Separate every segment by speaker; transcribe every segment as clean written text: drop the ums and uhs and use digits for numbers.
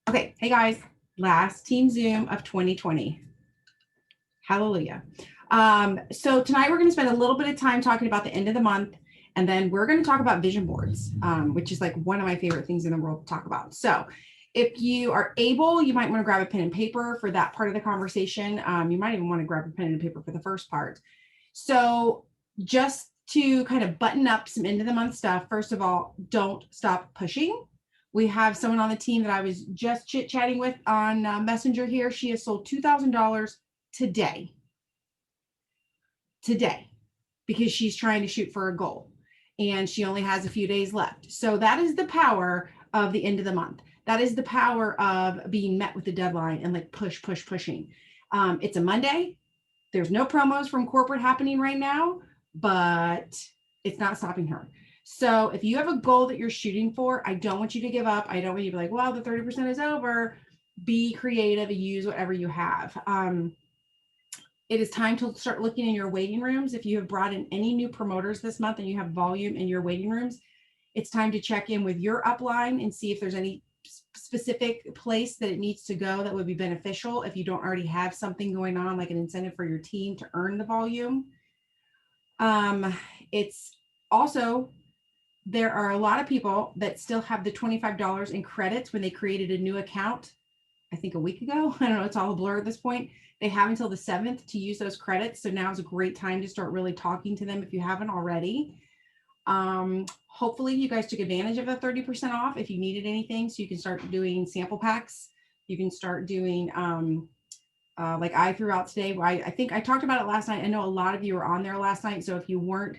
Speaker 1: Okay, hey guys, last Team Zoom of 2020. Hallelujah. So tonight we're going to spend a little bit of time talking about the end of the month, and then we're going to talk about vision boards, which is like one of my favorite things in the world to talk about. So if you are able, you might want to grab a pen and paper for that part of the conversation. You might even want to grab a pen and paper for the first part. So just to kind of button up some end of the month stuff, first of all, don't stop pushing. We have someone on the team that I was just chit chatting with on Messenger here. She has sold $2,000 today, because she's trying to shoot for a goal and she only has a few days left. So that is the power of the end of the month. That is the power of being met with the deadline and like pushing. It's a Monday. There's no promos from corporate happening right now, but it's not stopping her. So if you have a goal that you're shooting for, I don't want you to give up. I don't want you to be like, well, the 30% is over. Be creative and use whatever you have. It is time to start looking in your waiting rooms. If you have brought in any new promoters this month and you have volume in your waiting rooms, it's time to check in with your upline and see if there's any specific place that it needs to go that would be beneficial if you don't already have something going on, like an incentive for your team to earn the volume. It's also, there are a lot of people that still have the $25 in credits when they created a new account, I think a week ago. I don't know, it's all a blur at this point. They have until the 7th to use those credits. So now is a great time to start really talking to them if you haven't already. Hopefully you guys took advantage of the 30% off if you needed anything. So you can start doing sample packs. You can start doing, like I threw out today. I think I talked about it last night. I know a lot of you were on there last night. So if you weren't,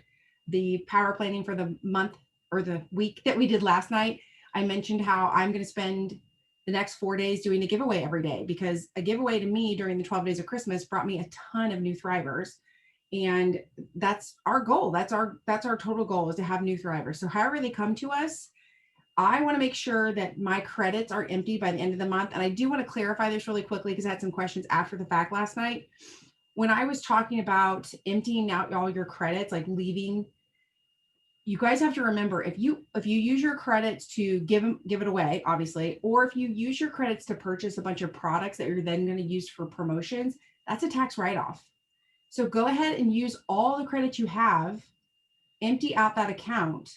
Speaker 1: the power planning for the month or the week that we did last night, I mentioned how I'm going to spend the next 4 days doing a giveaway every day, because a giveaway to me during the 12 days of Christmas brought me a ton of new thrivers. And that's our goal. That's our total goal, is to have new thrivers. So however they come to us, I want to make sure that my credits are empty by the end of the month. And I do want to clarify this really quickly because I had some questions after the fact last night. When I was talking about emptying out all your credits, like leaving, you guys have to remember, if you use your credits to give it away, obviously, or if you use your credits to purchase a bunch of products that you're then going to use for promotions, that's a tax write-off. So go ahead and use all the credits you have, empty out that account.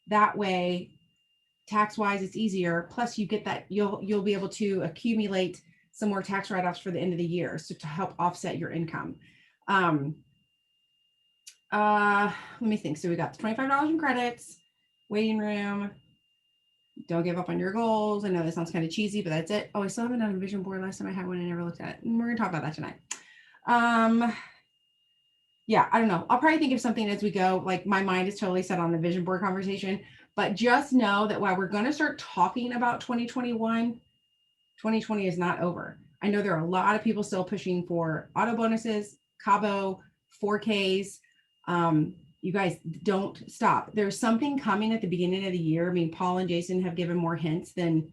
Speaker 1: That way, tax-wise, it's easier. Plus, you get that you'll be able to accumulate some more tax write-offs for the end of the year, so to help offset your income. Let me think. So we got the $25 in credits, waiting room. Don't give up on your goals. I know that sounds kind of cheesy, but that's it. Oh, I still haven't done a vision board. Last time I had one, I never looked at it. And we're gonna talk about that tonight. Yeah, I don't know. I'll probably think of something as we go. Like, my mind is totally set on the vision board conversation, but just know that while we're going to start talking about 2021, 2020 is not over. I know there are a lot of people still pushing for auto bonuses, Cabo, 4Ks. You guys, don't stop. There's something coming at the beginning of the year. I mean, Paul and Jason have given more hints than,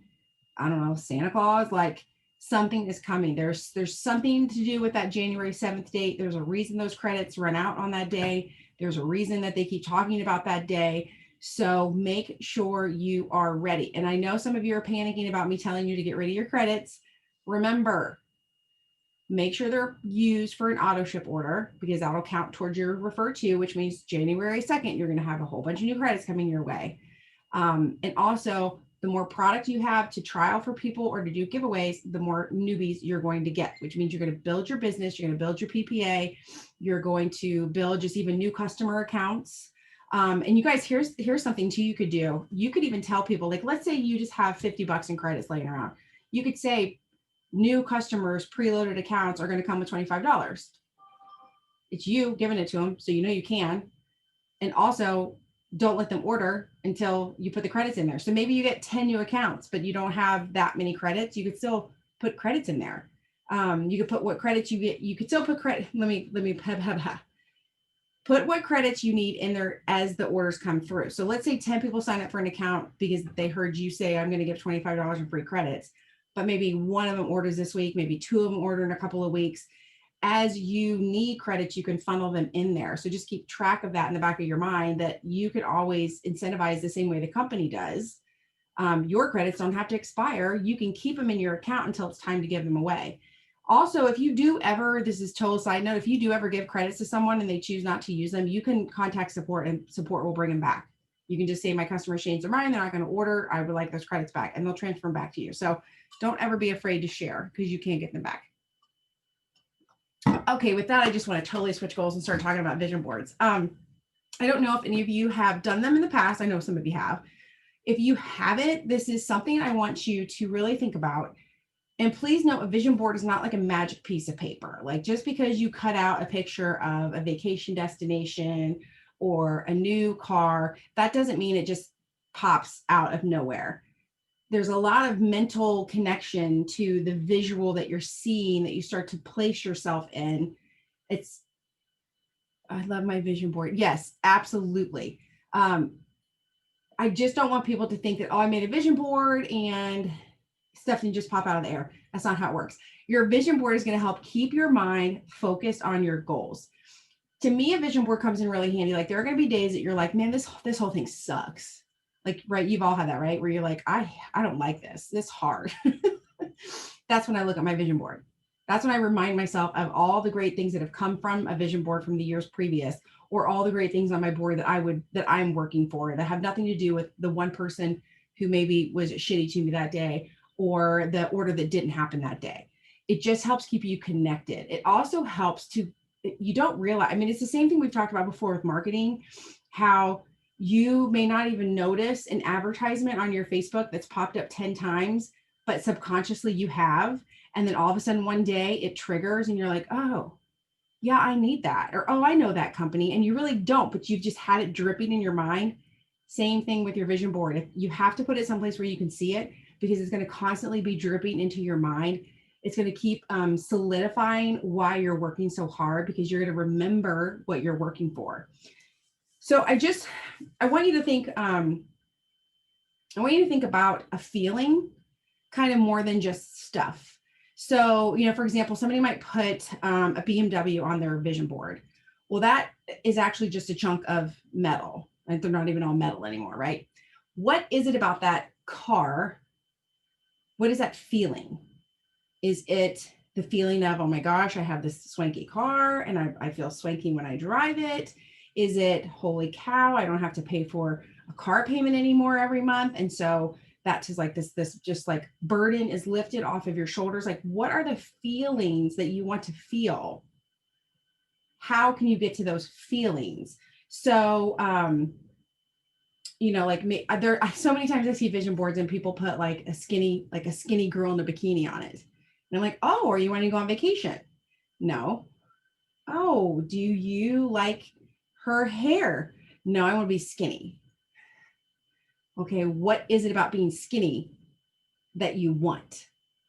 Speaker 1: I don't know, Santa Claus. Like, something is coming. There's something to do with that January 7th date. There's a reason those credits run out on that day. There's a reason that they keep talking about that day. So make sure you are ready. And I know some of you are panicking about me telling you to get rid of your credits. Remember, make sure they're used for an auto ship order, because that'll count towards your refer to, which means January 2nd, you're going to have a whole bunch of new credits coming your way. And also, the more product you have to trial for people or to do giveaways, the more newbies you're going to get, which means you're going to build your business, you're going to build your PPA, you're going to build just even new customer accounts. And you guys, here's something too you could do. You could even tell people, like, let's say you just have 50 bucks in credits laying around. You could say new customers, preloaded accounts are going to come with $25. It's you giving it to them, so you know you can. And also, don't let them order until you put the credits in there. So maybe you get 10 new accounts, but you don't have that many credits. You could still put credits in there. You could put what credits you get. You could still put credit. Let me put what credits you need in there as the orders come through. So let's say 10 people sign up for an account because they heard you say, I'm going to give $25 in free credits, but maybe one of them orders this week, maybe two of them order in a couple of weeks. As you need credits, you can funnel them in there. So just keep track of that in the back of your mind, that you could always incentivize the same way the company does. Your credits don't have to expire. You can keep them in your account until it's time to give them away. Also, if you do ever, this is total side note, if you do ever give credits to someone and they choose not to use them, you can contact support and support will bring them back. You can just say, my customer changed their mind, they're not going to order, I would like those credits back, and they'll transfer them back to you. So don't ever be afraid to share because you can't get them back. Okay, with that, I just want to totally switch goals and start talking about vision boards. I don't know if any of you have done them in the past. I know some of you have. If you haven't, this is something I want you to really think about. And please note, a vision board is not like a magic piece of paper. Like just because you cut out a picture of a vacation destination or a new car, that doesn't mean it just pops out of nowhere. There's a lot of mental connection to the visual that you're seeing that you start to place yourself in. I love my vision board. Yes, absolutely. I just don't want people to think that, oh, I made a vision board and stuff can just pop out of the air. That's not how it works. Your vision board is going to help keep your mind focused on your goals. To me, a vision board comes in really handy. Like there are going to be days that you're like, man, this whole thing sucks. Like, right. You've all had that, right? Where you're like, I don't like this. This is hard. That's when I look at my vision board. That's when I remind myself of all the great things that have come from a vision board from the years previous, or all the great things on my board that I'm working for that have nothing to do with the one person who maybe was shitty to me that day or the order that didn't happen that day. It just helps keep you connected. It also helps to, you don't realize, I mean, it's the same thing we've talked about before with marketing, how you may not even notice an advertisement on your Facebook that's popped up 10 times, but subconsciously you have. And then all of a sudden one day it triggers and you're like, oh, yeah, I need that. Or, oh, I know that company. And you really don't, but you've just had it dripping in your mind. Same thing with your vision board. If you have to put it someplace where you can see it, because it's going to constantly be dripping into your mind. It's going to keep solidifying why you're working so hard, because you're going to remember what you're working for. So I want you to think, about a feeling kind of more than just stuff. So, for example, somebody might put a BMW on their vision board. Well, that is actually just a chunk of metal, and they're not even all metal anymore, right? What is it about that car? What is that feeling? Is it the feeling of, oh my gosh, I have this swanky car and I feel swanky when I drive it? Is it, holy cow, I don't have to pay for a car payment anymore every month? And so that's just like this just like burden is lifted off of your shoulders. Like, what are the feelings that you want to feel? How can you get to those feelings? So, like me, there so many times I see vision boards and people put like a skinny girl in a bikini on it. And I'm like, oh, are you wanting to go on vacation? No. Oh, do you like her hair? No, I want to be skinny. Okay, what is it about being skinny that you want?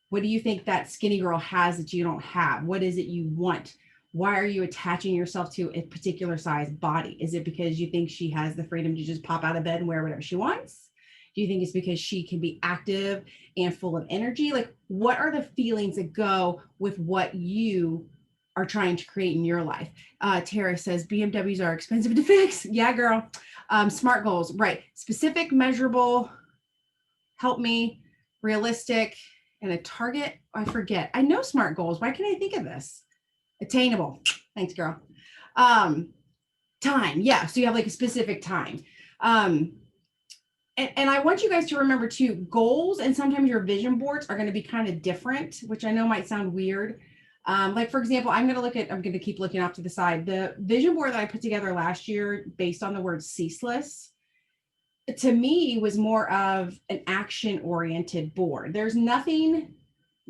Speaker 1: What do you think that skinny girl has that you don't have? What is it you want? Why are you attaching yourself to a particular size body? Is it because you think she has the freedom to just pop out of bed and wear whatever she wants? Do you think it's because she can be active and full of energy? Like, what are the feelings that go with what you are trying to create in your life? Tara says, BMWs are expensive to fix. Yeah, girl. SMART goals, right. Specific, measurable, help me, realistic, and a target. I forget. I know SMART goals. Why can't I think of this? Attainable. Thanks, girl. Time. Yeah. So you have like a specific time. And I want you guys to remember too, goals and sometimes your vision boards are going to be kind of different, which I know might sound weird. Like, for example, I'm going to keep looking off to the side. The vision board that I put together last year based on the word ceaseless, to me, was more of an action oriented board. There's nothing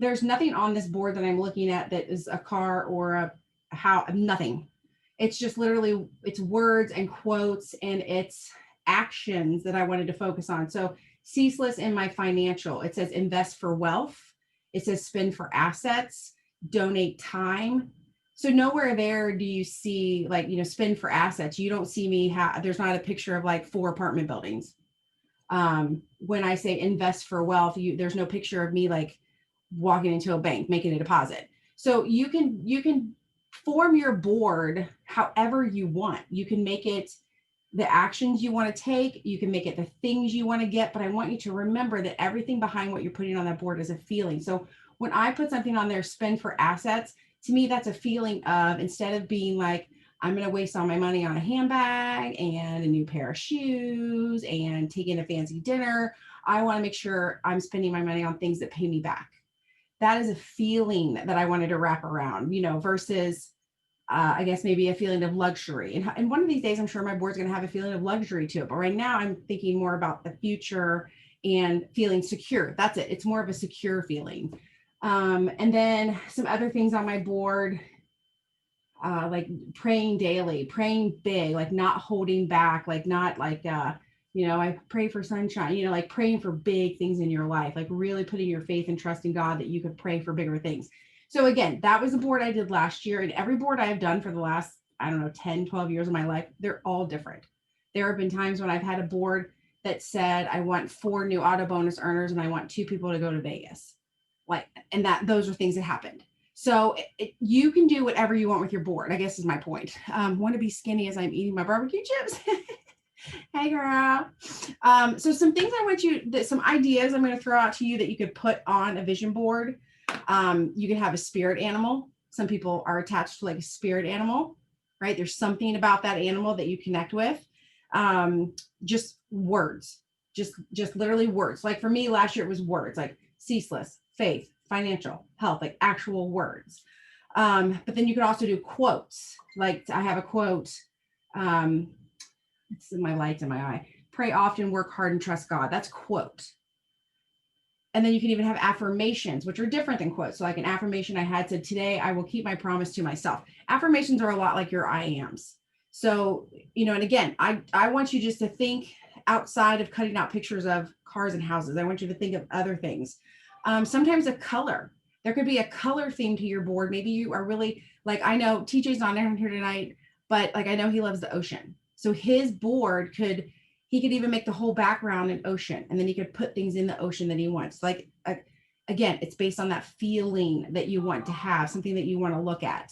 Speaker 1: on this board that I'm looking at that is a car or a how, nothing. It's just literally, it's words and quotes and it's actions that I wanted to focus on. So ceaseless in my financial, it says invest for wealth. It says spend for assets, donate time. So nowhere there do you see like, spend for assets. You don't see me there's not a picture of like 4 apartment buildings. When I say invest for wealth, there's no picture of me like walking into a bank, making a deposit. So you can form your board however you want. You can make it the actions you want to take. You can make it the things you want to get, but I want you to remember that everything behind what you're putting on that board is a feeling. So when I put something on there, spend for assets, to me, that's a feeling of, instead of being like, I'm going to waste all my money on a handbag and a new pair of shoes and taking a fancy dinner, I want to make sure I'm spending my money on things that pay me back. That is a feeling that I wanted to wrap around, versus I guess maybe a feeling of luxury. And one of these days, I'm sure my board's going to have a feeling of luxury to it. But right now, I'm thinking more about the future and feeling secure. That's it. It's more of a secure feeling. And then some other things on my board, like praying daily, praying big, like not holding back, like not like, I pray for sunshine, like praying for big things in your life, like really putting your faith and trust in God that you could pray for bigger things. So again, that was a board I did last year, and every board I have done for the last, 10, 12 years of my life, they're all different. There have been times when I've had a board that said, I want 4 new auto bonus earners and I want 2 people to go to Vegas. And those are things that happened. So you can do whatever you want with your board, I guess is my point. Want to be skinny as I'm eating my barbecue chips. Hey girl. So some things I want you, some ideas I'm going to throw out to you that you could put on a vision board. You could have a spirit animal. Some people are attached to like a spirit animal, right? There's something about that animal that you connect with. Just words, just literally words. Like for me last year, it was words like ceaseless, faith, financial, health, like actual words. But then you could also do quotes. Like I have a quote, it's in my lights in my eye. Pray often, work hard, and trust God. That's quote. And then you can even have affirmations, which are different than quotes. So like an affirmation I had said, today I will keep my promise to myself. Affirmations are a lot like your I ams. So, and again, I want you just to think outside of cutting out pictures of cars and houses. I want you to think of other things. Sometimes a color. There could be a color theme to your board. Maybe you are really, like, I know TJ's not in here tonight, but like I know he loves the ocean. So his board he could even make the whole background an ocean, and then he could put things in the ocean that he wants. Like, again, it's based on that feeling that you want to have, something that you want to look at.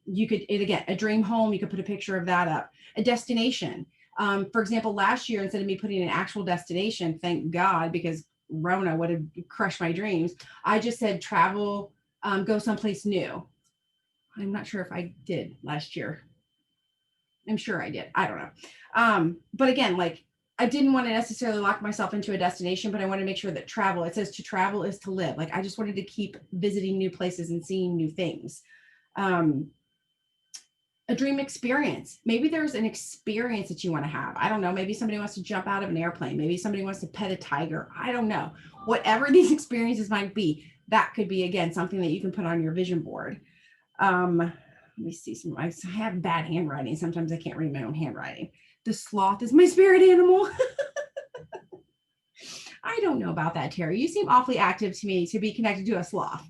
Speaker 1: You could, again, a dream home, you could put a picture of that up. A destination. For example, last year, instead of me putting an actual destination, thank God, because Rona would have crushed my dreams, I just said travel, go someplace new. I'm not sure if I did last year. I'm sure I did. I don't know. But again, like I didn't want to necessarily lock myself into a destination, but I want to make sure that travel, it says to travel is to live. Like I just wanted to keep visiting new places and seeing new things. A dream experience. Maybe there's an experience that you want to have. I don't know. Maybe somebody wants to jump out of an airplane. Maybe somebody wants to pet a tiger. I don't know. Whatever these experiences might be, that could be, again, something that you can put on your vision board. Let me see some, I have bad handwriting. Sometimes I can't read my own handwriting. The sloth is my spirit animal. I don't know about that, Terry. You seem awfully active to me to be connected to a sloth.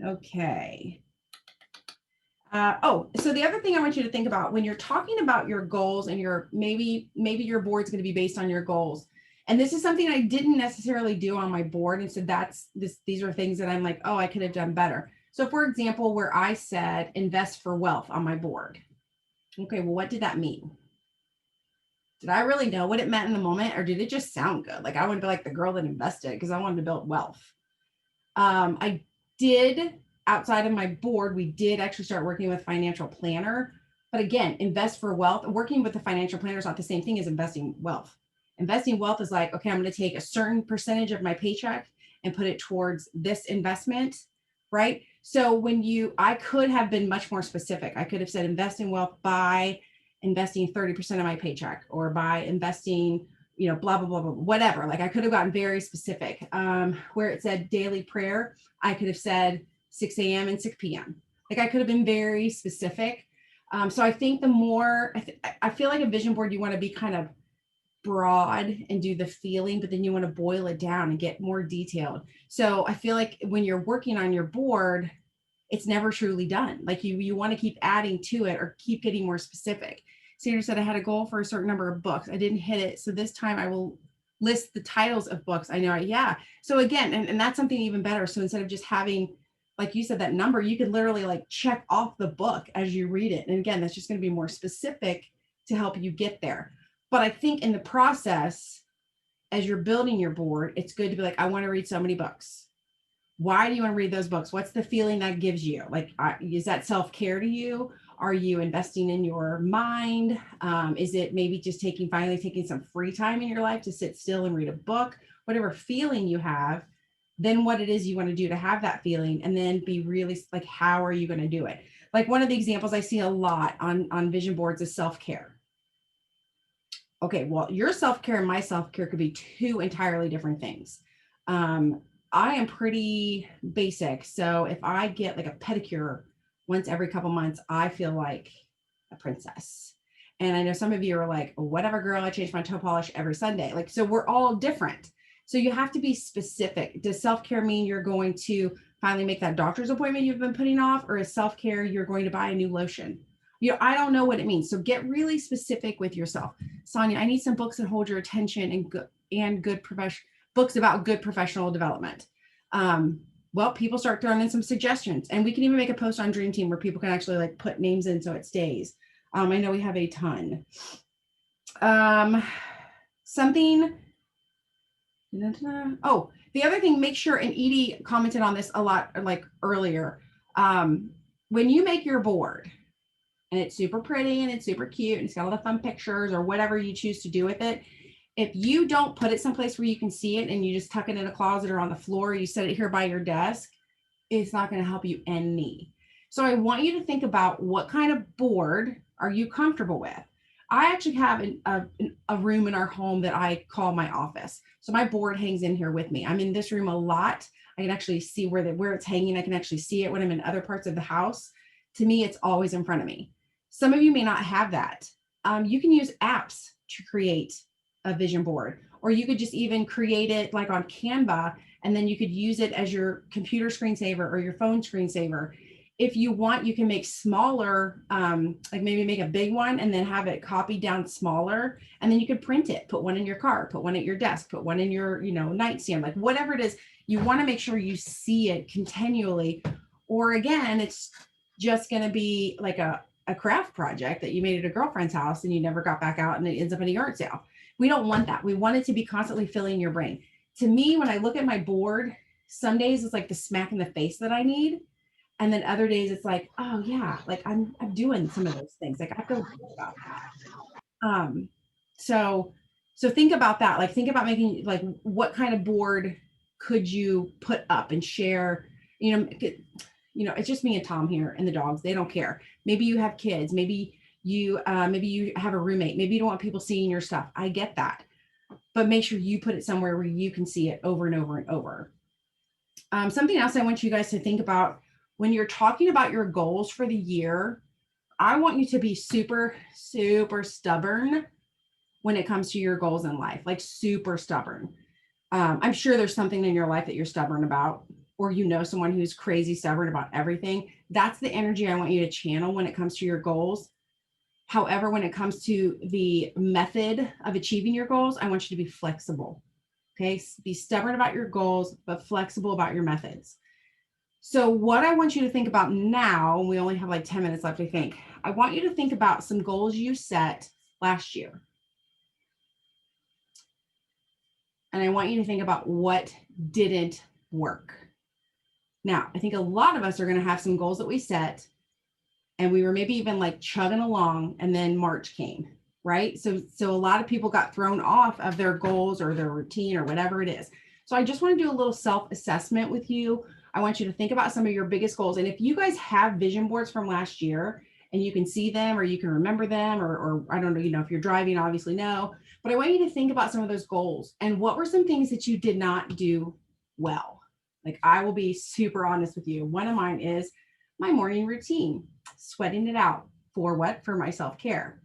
Speaker 1: Okay. So the other thing I want you to think about when you're talking about your goals and maybe your board's going to be based on your goals. And this is something I didn't necessarily do on my board. And so these are things that I'm like, oh, I could have done better. So for example, where I said invest for wealth on my board. Okay, well, what did that mean? Did I really know what it meant in the moment, or did it just sound good? Like I wanted to be like the girl that invested because I wanted to build wealth. I did, outside of my board, we did actually start working with financial planner. But again, invest for wealth. Working with the financial planner is not the same thing as investing wealth. Investing wealth is like, okay, I'm going to take a certain percentage of my paycheck and put it towards this investment, right? So I could have been much more specific. I could have said invest in wealth by investing 30% of my paycheck, or by investing, blah, blah, blah, blah, whatever. Like I could have gotten very specific. Where it said daily prayer, I could have said 6 a.m. and 6 p.m. Like I could have been very specific. So I think the more, I feel like a vision board, you want to be kind of broad and do the feeling, but then you want to boil it down and get more detailed. So I feel like when you're working on your board, it's never truly done. Like you want to keep adding to it or keep getting more specific. Sandra said I had a goal for a certain number of books. I didn't hit it. So this time I will list the titles of books. I know. Yeah. So again, and that's something even better. So instead of just having like you said, that number, you could literally like check off the book as you read it. And again, that's just going to be more specific to help you get there. But I think in the process, as you're building your board, it's good to be like, I want to read so many books. Why do you want to read those books? What's the feeling that gives you? Like, is that self-care to you? Are you investing in your mind? Is it maybe just finally taking some free time in your life to sit still and read a book? Whatever feeling you have, then what it is you want to do to have that feeling, and then be really like, how are you going to do it? Like one of the examples I see a lot on vision boards is self-care. Okay, well, your self-care and my self-care could be two entirely different things. I am pretty basic. So if I get like a pedicure once every couple months, I feel like a princess. And I know some of you are like, whatever, girl, I change my toe polish every Sunday. Like, so we're all different. So you have to be specific. Does self-care mean you're going to finally make that doctor's appointment you've been putting off? Or is self-care you're going to buy a new lotion? I don't know what it means. So get really specific with yourself. Sonia, I need some books that hold your attention and good professional books about good professional development. Well, people start throwing in some suggestions, and we can even make a post on Dream Team where people can actually like put names in so it stays. I know we have a ton. Something. Oh, the other thing, make sure, and Edie commented on this a lot like earlier. When you make your board, and it's super pretty and it's super cute and it's got all the fun pictures or whatever you choose to do with it, if you don't put it someplace where you can see it and you just tuck it in a closet or on the floor, you set it here by your desk, it's not going to help you any. So I want you to think about, what kind of board are you comfortable with? I actually have a room in our home that I call my office. So my board hangs in here with me. I'm in this room a lot. I can actually see where it's hanging. I can actually see it when I'm in other parts of the house. To me, it's always in front of me. Some of you may not have that. You can use apps to create a vision board, or you could just even create it like on Canva, and then you could use it as your computer screensaver or your phone screensaver. If you want, you can make smaller, like maybe make a big one and then have it copied down smaller, and then you could print it, put one in your car, put one at your desk, put one in your, nightstand, like whatever it is. You want to make sure you see it continually, or again, it's just going to be like a craft project that you made at a girlfriend's house and you never got back out and it ends up in a yard sale. We don't want that. We want it to be constantly filling your brain. To me, when I look at my board, some days it's like the smack in the face that I need. And then other days it's like, oh yeah, like I'm doing some of those things. Like I feel good about that. So think about that. Like think about making, like, what kind of board could you put up and share? It's just me and Tom here and the dogs. They don't care. Maybe you have kids. Maybe you have a roommate. Maybe you don't want people seeing your stuff. I get that, but make sure you put it somewhere where you can see it over and over and over. Something else I want you guys to think about when you're talking about your goals for the year, I want you to be super, super stubborn when it comes to your goals in life, like super stubborn. I'm sure there's something in your life that you're stubborn about, or someone who's crazy stubborn about everything. That's the energy I want you to channel when it comes to your goals. However, when it comes to the method of achieving your goals, I want you to be flexible. Okay, be stubborn about your goals, but flexible about your methods. So what I want you to think about now, we only have like 10 minutes left, I think. I want you to think about some goals you set last year. And I want you to think about what didn't work. Now, I think a lot of us are going to have some goals that we set and we were maybe even like chugging along, and then March came, right? So a lot of people got thrown off of their goals or their routine or whatever it is. So I just want to do a little self-assessment with you. I want you to think about some of your biggest goals. And if you guys have vision boards from last year and you can see them or you can remember them, or I don't know, if you're driving, obviously no, but I want you to think about some of those goals and what were some things that you did not do well. Like, I will be super honest with you. One of mine is my morning routine, sweating it out. For what? For my self-care.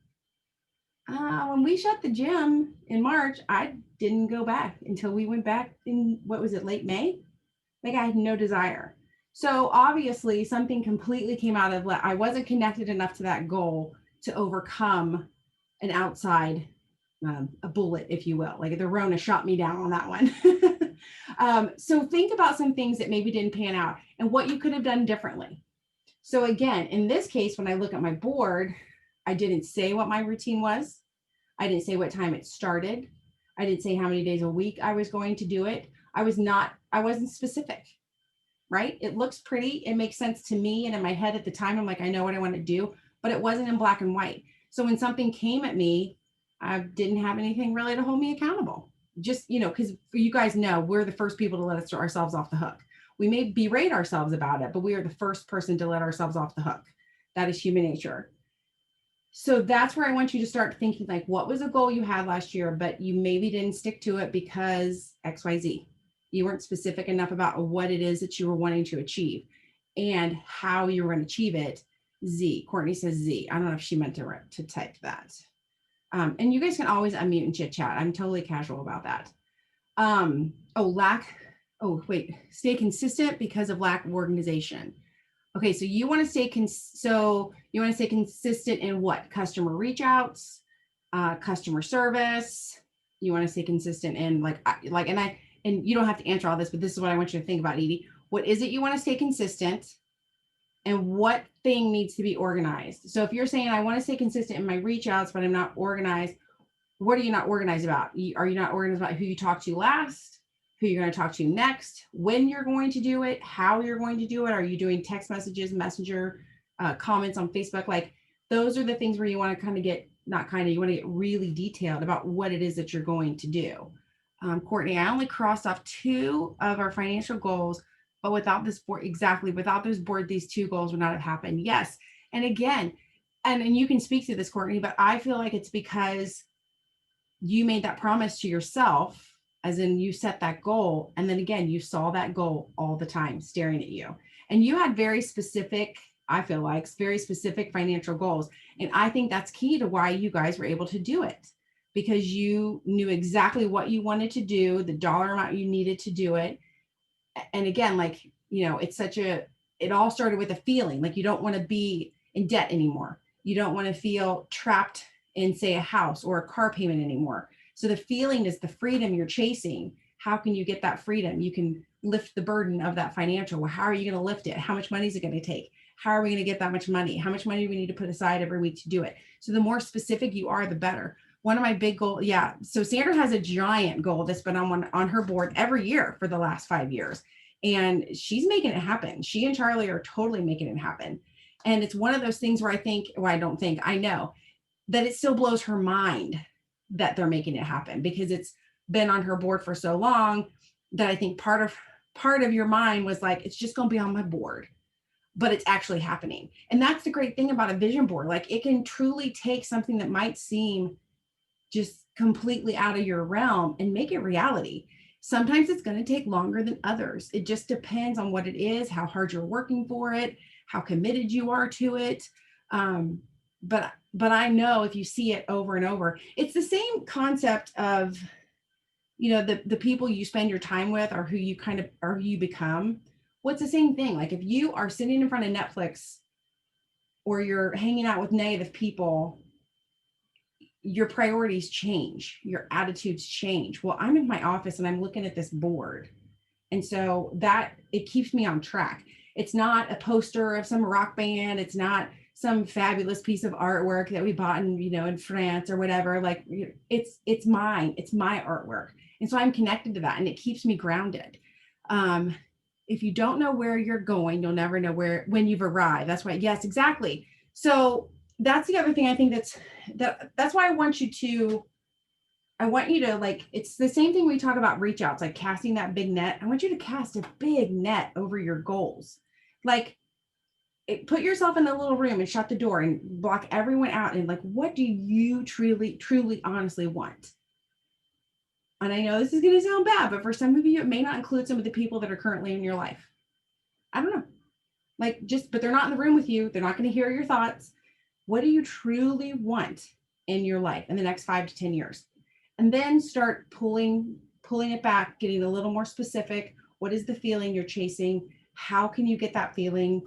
Speaker 1: When we shut the gym in March, I didn't go back until we went back in, what was it, late May? Like, I had no desire. So obviously something completely came out of, I wasn't connected enough to that goal to overcome an outside, a bullet, if you will. Like the Rona shot me down on that one. So think about some things that maybe didn't pan out and what you could have done differently. So again, in this case, when I look at my board, I didn't say what my routine was. I didn't say what time it started. I didn't say how many days a week I was going to do it. I wasn't specific, right? It looks pretty. It makes sense to me. And in my head at the time, I'm like, I know what I want to do, but it wasn't in black and white. So when something came at me, I didn't have anything really to hold me accountable. Just, because you guys know we're the first people to let us ourselves off the hook. We may berate ourselves about it, but we are the first person to let ourselves off the hook. That is human nature. So that's where I want you to start thinking, like, what was a goal you had last year, but you maybe didn't stick to it because XYZ. You weren't specific enough about what it is that you were wanting to achieve and how you were going to achieve it. Z. Courtney says Z. I don't know if she meant to type that. And you guys can always unmute and chit chat. I'm totally casual about that. Stay consistent because of lack of organization. Okay, so you want to stay consistent in what? Customer reach outs, customer service. You want to stay consistent in and you don't have to answer all this, but this is what I want you to think about, Edie. What is it you want to stay consistent? And what thing needs to be organized? So if you're saying, I want to stay consistent in my reach outs, but I'm not organized, what are you not organized about? Are you not organized about who you talk to last, who you're going to talk to next, when you're going to do it, how you're going to do it? Are you doing text messages, messenger, comments on Facebook? Like, those are the things where you want to you want to get really detailed about what it is that you're going to do. Courtney, I only crossed off 2 of our financial goals, but without those board, these 2 goals would not have happened. Yes. And again, and you can speak to this, Courtney, but I feel like it's because you made that promise to yourself, as in you set that goal. And then again, you saw that goal all the time staring at you. And you had very specific financial goals. And I think that's key to why you guys were able to do it, because you knew exactly what you wanted to do, the dollar amount you needed to do it. And again, it all started with a feeling like you don't want to be in debt anymore. You don't want to feel trapped in, say, a house or a car payment anymore. So the feeling is the freedom you're chasing. How can you get that freedom? You can lift the burden of that financial. Well, how are you going to lift it? How much money is it going to take? How are we going to get that much money? How much money do we need to put aside every week to do it? So the more specific you are, the better. One of my big goals, so Sandra has a giant goal that's been on her board every year for the last 5 years. And she's making it happen. She and Charlie are totally making it happen. And it's one of those things where I know that it still blows her mind that they're making it happen, because it's been on her board for so long that I think part of your mind was like, it's just going to be on my board, but it's actually happening. And that's the great thing about a vision board. Like, it can truly take something that might seem just completely out of your realm and make it reality. Sometimes it's going to take longer than others. It just depends on what it is, how hard you're working for it, how committed you are to it. But I know if you see it over and over, it's the same concept of, the people you spend your time with are who you become. What's the same thing? Like, if you are sitting in front of Netflix or you're hanging out with negative people, your priorities change, your attitudes change. Well, I'm in my office and I'm looking at this board. And so that it keeps me on track. It's not a poster of some rock band. It's not some fabulous piece of artwork that we bought in France or whatever. Like, it's mine. It's my artwork. And so I'm connected to that, and it keeps me grounded. If you don't know where you're going, you'll never know when you've arrived. That's why. Yes, exactly. So that's the other thing I think that's why I want you to it's the same thing we talk about reach outs, like casting that big net. I want you to cast a big net over your goals. Like, put yourself in a little room and shut the door and block everyone out. And like, what do you truly, honestly want? And I know this is going to sound bad, but for some of you, it may not include some of the people that are currently in your life. I don't know. But they're not in the room with you. They're not going to hear your thoughts. What do you truly want in your life in the next 5 to 10 years? And then start pulling it back, getting a little more specific. What is the feeling you're chasing? How can you get that feeling?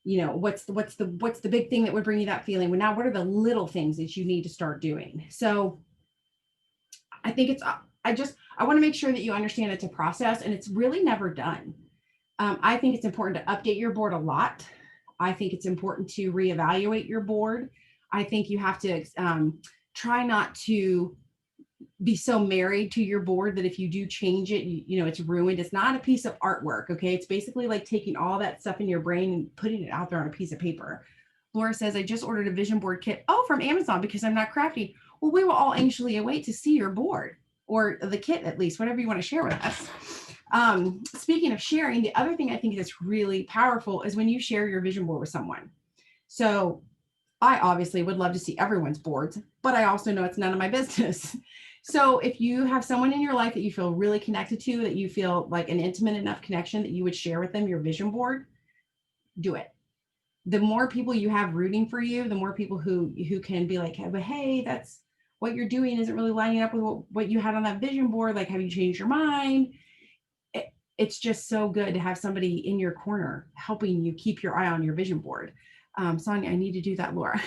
Speaker 1: What's the big thing that would bring you that feeling? Well, now what are the little things that you need to start doing? So I think I want to make sure that you understand it's a process and it's really never done. I think it's important to update your board a lot. I think it's important to reevaluate your board. I think you have to try not to be so married to your board that if you do change it, you know, it's ruined. It's not a piece of artwork. Okay. It's basically like taking all that stuff in your brain and putting it out there on a piece of paper. Laura says, I just ordered a vision board kit. Oh, from Amazon because I'm not crafty. Well, we will all anxiously await to see your board or the kit, at least, whatever you want to share with us. Speaking of sharing, the other thing I think that's really powerful is when you share your vision board with someone. So I obviously would love to see everyone's boards, but I also know it's none of my business. So if you have someone in your life that you feel really connected to, that you feel like an intimate enough connection that you would share with them your vision board, do it. The more people you have rooting for you, the more people who can be like, hey, that's what you're doing isn't really lining up with what you had on that vision board. Like, have you changed your mind? It's just so good to have somebody in your corner helping you keep your eye on your vision board. Sonia, I need to do that, Laura.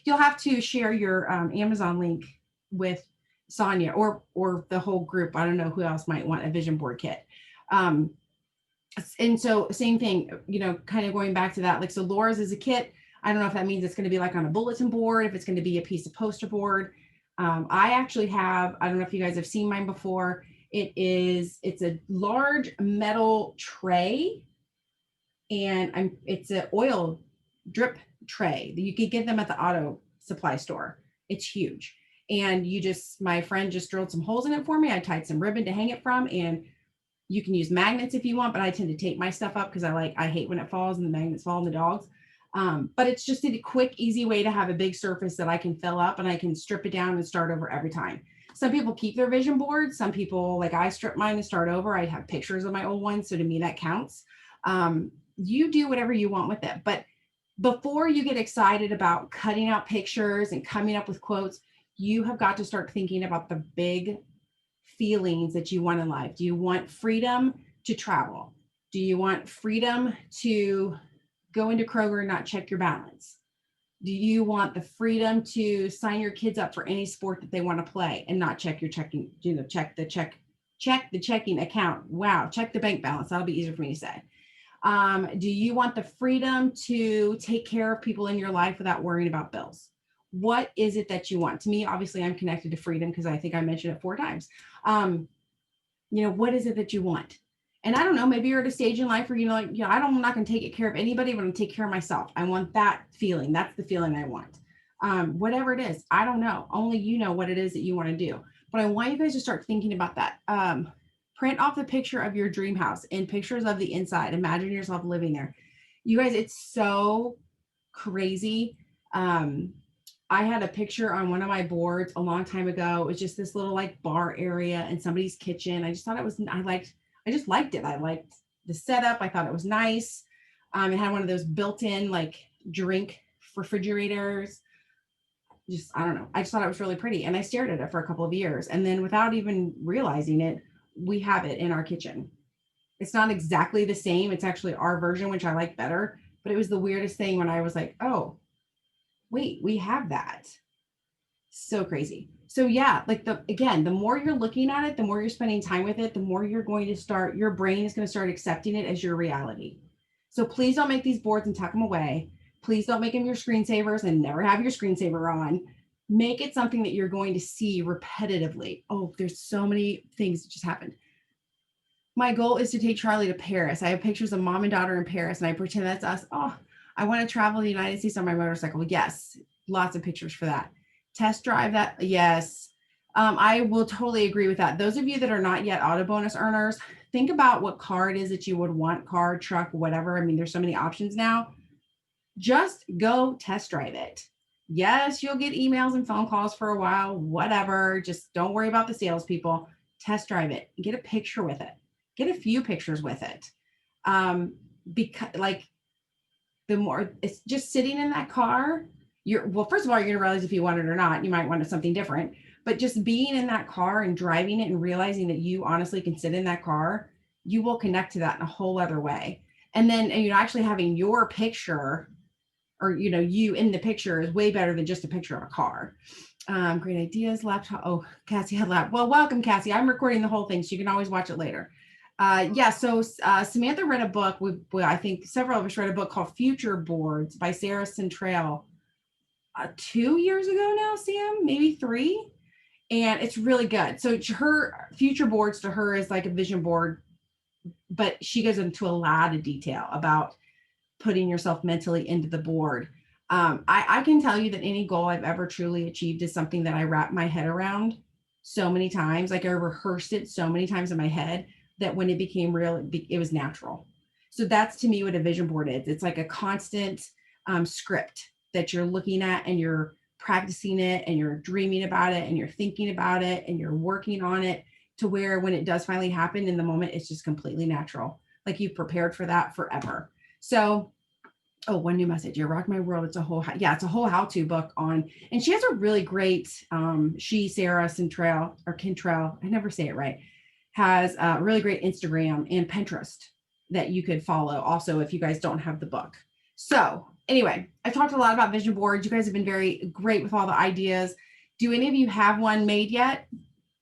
Speaker 1: You'll have to share your Amazon link with Sonia or the whole group. I don't know who else might want a vision board kit. And so same thing, you know, kind of going back to that, like, so Laura's is a kit. I don't know if that means it's going to be like on a bulletin board, if it's going to be a piece of poster board. I actually have, I don't know if you guys have seen mine before. It's a large metal tray, and it's an oil drip tray. You could get them at the auto supply store. It's huge. And my friend just drilled some holes in it for me. I tied some ribbon to hang it from, and you can use magnets if you want, but I tend to tape my stuff up because I hate when it falls and the magnets fall on the dogs. But it's just a quick, easy way to have a big surface that I can fill up and I can strip it down and start over every time. Some people keep their vision boards. Some people, like I strip mine and start over. I have pictures of my old ones. So to me, that counts. You do whatever you want with it. But before you get excited about cutting out pictures and coming up with quotes, you have got to start thinking about the big feelings that you want in life. Do you want freedom to travel? Do you want freedom to go into Kroger and not check your balance? Do you want the freedom to sign your kids up for any sport that they want to play and not check your checking, check the checking account? Wow, check the bank balance. That'll be easier for me to say. Do you want the freedom to take care of people in your life without worrying about bills? What is it that you want? To me, obviously, I'm connected to freedom because I think I mentioned it 4 times. What is it that you want? And I don't know, maybe you're at a stage in life where, I'm not going to take care of anybody, but I'm going to take care of myself. I want that feeling. That's the feeling I want. Whatever it is, I don't know. Only you know what it is that you want to do. But I want you guys to start thinking about that. Print off the picture of your dream house and pictures of the inside. Imagine yourself living there. You guys, it's so crazy. I had a picture on one of my boards a long time ago. It was just this little like bar area in somebody's kitchen. I just thought I just liked it. I liked the setup. I thought it was nice. It had one of those built-in like drink refrigerators. I don't know. I just thought it was really pretty. And I stared at it for a couple of years. And then without even realizing it, we have it in our kitchen. It's not exactly the same. It's actually our version, which I like better. But it was the weirdest thing when I was like, oh, wait, we have that. So crazy. So yeah, like the more you're looking at it, the more you're spending time with it, the more you're going to start, your brain is going to start accepting it as your reality. So please don't make these boards and tuck them away. Please don't make them your screensavers and never have your screensaver on. Make it something that you're going to see repetitively. Oh, there's so many things that just happened. My goal is to take Charlie to Paris. I have pictures of mom and daughter in Paris and I pretend that's us. Oh, I want to travel the United States on my motorcycle. Yes, lots of pictures for that. Test drive that. Yes, I will totally agree with that. Those of you that are not yet auto bonus earners, think about what car it is that you would want, car, truck, whatever. I mean, there's so many options now. Just go test drive it. Yes, you'll get emails and phone calls for a while, whatever. Just don't worry about the salespeople. Test drive it. Get a picture with it. Get a few pictures with it. Because like the more it's just sitting in that car, first of all, you're going to realize if you want it or not. You might want something different, but just being in that car and driving it and realizing that you honestly can sit in that car, you will connect to that in a whole other way. And then, actually having your picture or, you in the picture is way better than just a picture of a car. Great ideas, laptop. Oh, Cassie had lap. Well, welcome, Cassie. I'm recording the whole thing, so you can always watch it later. Yeah, so Samantha read a book. I think several of us read a book called Future Boards by Sarah Centrell 2 years ago now, Sam, maybe 3. And it's really good. So her future boards to her is like a vision board, but she goes into a lot of detail about putting yourself mentally into the board. I can tell you that any goal I've ever truly achieved is something that I wrap my head around so many times. Like I rehearsed it so many times in my head that when it became real, it was natural. So that's to me what a vision board is. It's like a constant script that you're looking at and you're practicing it and you're dreaming about it and you're thinking about it and you're working on it to where when it does finally happen in the moment, it's just completely natural. Like you've prepared for that forever. So, oh, one new message. You rock my world. It's a whole, it's a whole how-to book on, and she has a really great, Sarah Centrell or Kentrell, I never say it right, has a really great Instagram and Pinterest that you could follow also if you guys don't have the book. So anyway, I've talked a lot about vision boards. You guys have been very great with all the ideas. Do any of you have one made yet?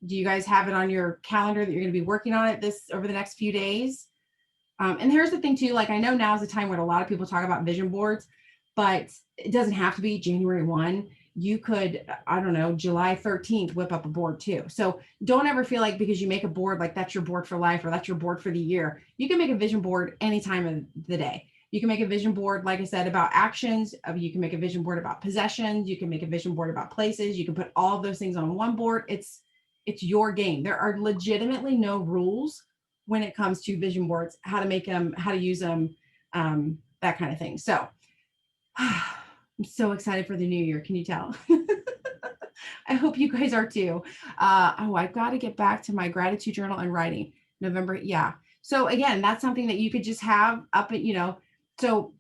Speaker 1: Do you guys have it on your calendar that you're going to be working on it this over the next few days? And here's the thing too, like I know now is a time when a lot of people talk about vision boards, but it doesn't have to be January 1. You could, I don't know, July 13th, whip up a board too. So don't ever feel like because you make a board, like that's your board for life or that's your board for the year. You can make a vision board any time of the day. You can make a vision board, like I said, about actions. You can make a vision board about possessions. You can make a vision board about places. You can put all of those things on one board. It's your game. There are legitimately no rules when it comes to vision boards, how to make them, how to use them, that kind of thing. So I'm so excited for the new year. Can you tell? I hope you guys are too. I've got to get back to my gratitude journal and writing November. Yeah. So again, that's something that you could just have up at, so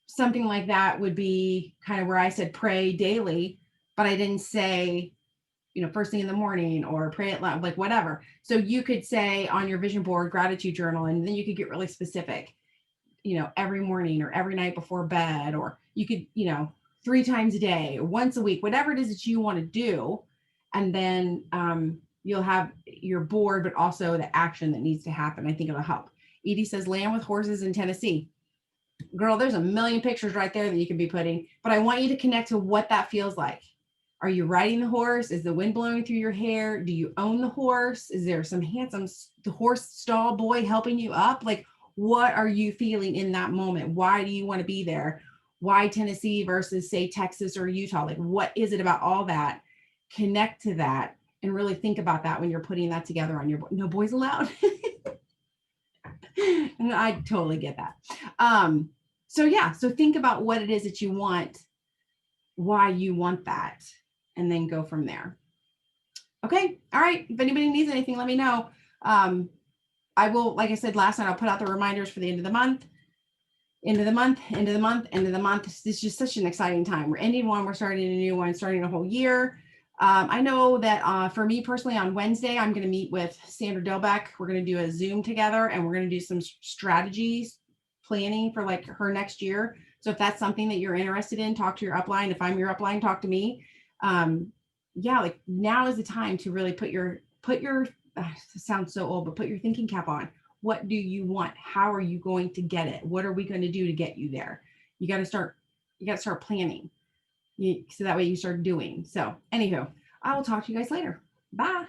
Speaker 1: something like that would be kind of where I said pray daily, but I didn't say, first thing in the morning or pray it loud, like whatever. So you could say on your vision board, gratitude journal, and then you could get really specific, every morning or every night before bed, or you could, 3 times a day or once a week, whatever it is that you want to do. And then you'll have your board, but also the action that needs to happen. I think it'll help. Edie says land with horses in Tennessee. Girl, there's a million pictures right there that you can be putting, but I want you to connect to what that feels like. Are you riding the horse? Is the wind blowing through your hair? Do you own the horse? Is there some handsome horse stall boy helping you up? Like, what are you feeling in that moment? Why do you want to be there? Why Tennessee versus say Texas or Utah? Like, what is it about all that? Connect to that and really think about that when you're putting that together on your board. No boys allowed. I totally get that. So think about what it is that you want, why you want that, and then go from there. Okay. All right. If anybody needs anything, let me know. I will, like I said last night, I'll put out the reminders for the end of the month. End of the month. This is just such an exciting time. We're ending one, we're starting a new one, starting a whole year. I know that for me personally on Wednesday, I'm going to meet with Sandra Delbeck. We're going to do a Zoom together and we're going to do some strategies planning for like her next year. So if that's something that you're interested in, talk to your upline. If I'm your upline, talk to me. Like now is the time to really put your sounds so old, but put your thinking cap on. What do you want? How are you going to get it? What are we going to do to get you there? You got to start planning. So that way you start doing. So anywho, I will talk to you guys later. Bye.